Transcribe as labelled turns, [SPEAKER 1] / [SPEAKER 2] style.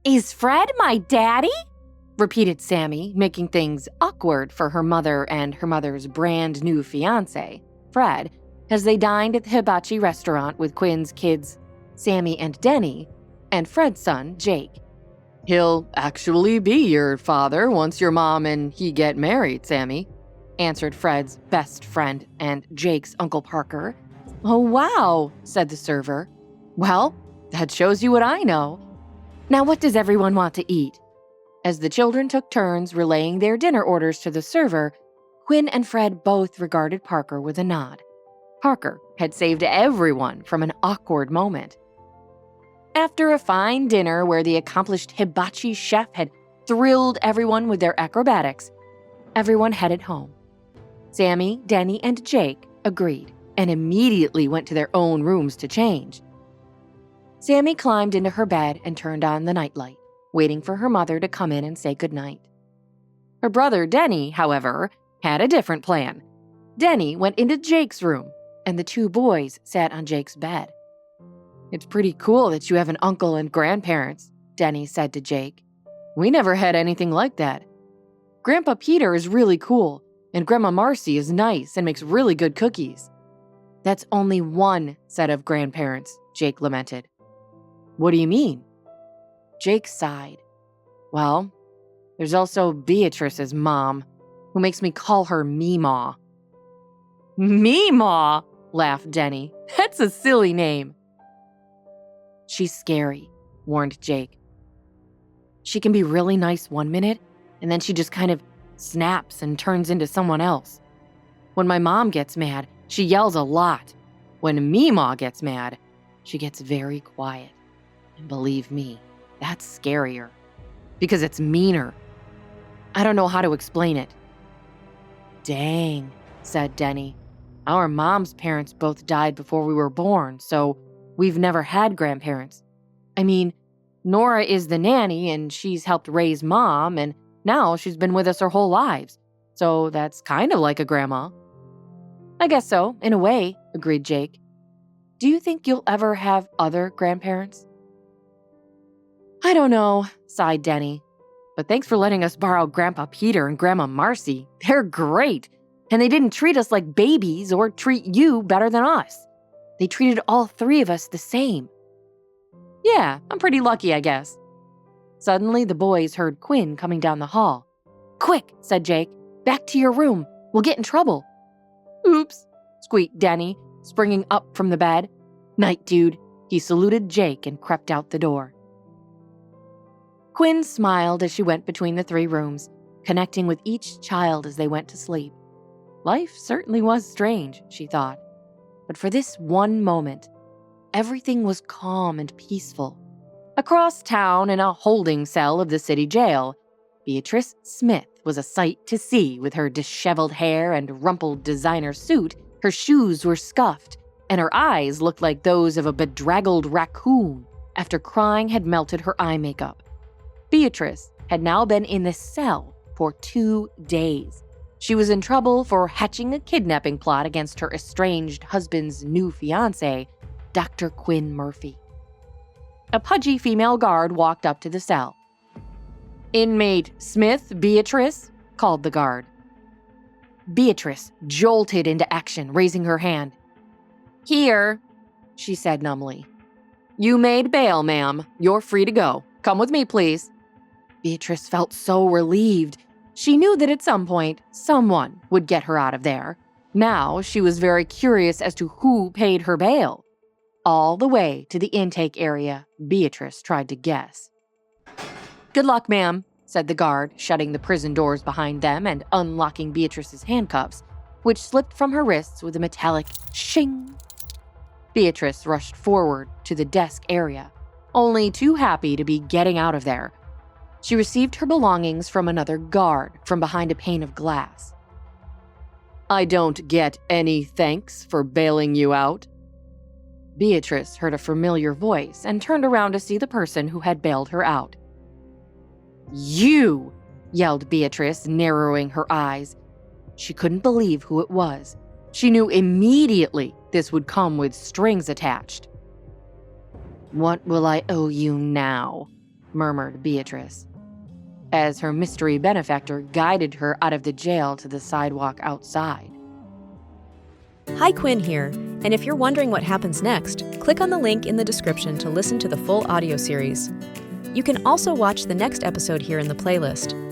[SPEAKER 1] Is Fred my daddy? Repeated Sammy, making things awkward for her mother and her mother's brand new fiancé, Fred, as they dined at the hibachi restaurant with Quinn's kids, Sammy and Denny, and Fred's son, Jake.
[SPEAKER 2] He'll actually be your father once your mom and he get married, Sammy,
[SPEAKER 1] answered Fred's best friend and Jake's Uncle Parker. Oh, wow, said the server. Well, that shows you what I know. Now what does everyone want to eat? As the children took turns relaying their dinner orders to the server, Quinn and Fred both regarded Parker with a nod. Parker had saved everyone from an awkward moment. After a fine dinner where the accomplished hibachi chef had thrilled everyone with their acrobatics, everyone headed home. Sammy, Denny, and Jake agreed and immediately went to their own rooms to change. Sammy climbed into her bed and turned on the nightlight, waiting for her mother to come in and say goodnight. Her brother Denny, however, had a different plan. Denny went into Jake's room, and the two boys sat on Jake's bed. It's pretty cool that you have an uncle and grandparents, Denny said to Jake. We never had anything like that. Grandpa Peter is really cool, and Grandma Marcy is nice and makes really good cookies. That's only one set of grandparents, Jake lamented. What do you mean? Jake sighed. Well, there's also Beatrice's mom, who makes me call her Meemaw. Meemaw, laughed Denny. That's a silly name. She's scary, warned Jake. She can be really nice one minute, and then she just kind of snaps and turns into someone else. When my mom gets mad, she yells a lot. When Meemaw gets mad, she gets very quiet. And believe me, that's scarier. Because it's meaner. I don't know how to explain it. Dang, said Denny. Our mom's parents both died before we were born, so we've never had grandparents. I mean, Nora is the nanny and she's helped raise Mom, and now she's been with us our whole lives. So that's kind of like a grandma. I guess so, in a way, agreed Jake. Do you think you'll ever have other grandparents? I don't know, sighed Denny. But thanks for letting us borrow Grandpa Peter and Grandma Marcy. They're great. And they didn't treat us like babies or treat you better than us. They treated all three of us the same. Yeah, I'm pretty lucky, I guess. Suddenly, the boys heard Quinn coming down the hall. Quick, said Jake. Back to your room. We'll get in trouble. Oops, squeaked Denny, springing up from the bed. Night, dude. He saluted Jake and crept out the door. Quinn smiled as she went between the three rooms, connecting with each child as they went to sleep. Life certainly was strange, she thought. But for this one moment, everything was calm and peaceful. Across town in a holding cell of the city jail, Beatrice Smith was a sight to see with her disheveled hair and rumpled designer suit. Her shoes were scuffed, and her eyes looked like those of a bedraggled raccoon after crying had melted her eye makeup. Beatrice had now been in this cell for 2 days. She was in trouble for hatching a kidnapping plot against her estranged husband's new fiancé, Dr. Quinn Murphy. A pudgy female guard walked up to the cell. Inmate Smith Beatrice, called the guard. Beatrice jolted into action, raising her hand. Here, she said numbly. You made bail, ma'am. You're free to go. Come with me, please. Beatrice felt so relieved. She knew that at some point, someone would get her out of there. Now she was very curious as to who paid her bail. All the way to the intake area, Beatrice tried to guess. Good luck, ma'am, said the guard, shutting the prison doors behind them and unlocking Beatrice's handcuffs, which slipped from her wrists with a metallic shing. Beatrice rushed forward to the desk area, only too happy to be getting out of there. She received her belongings from another guard from behind a pane of glass. I don't get any thanks for bailing you out. Beatrice heard a familiar voice and turned around to see the person who had bailed her out. You! Yelled Beatrice, narrowing her eyes. She couldn't believe who it was. She knew immediately this would come with strings attached. What will I owe you now? murmured Beatrice, as her mystery benefactor guided her out of the jail to the sidewalk outside.
[SPEAKER 3] Hi, Quinn here, and if you're wondering what happens next, click on the link in the description to listen to the full audio series. You can also watch the next episode here in the playlist.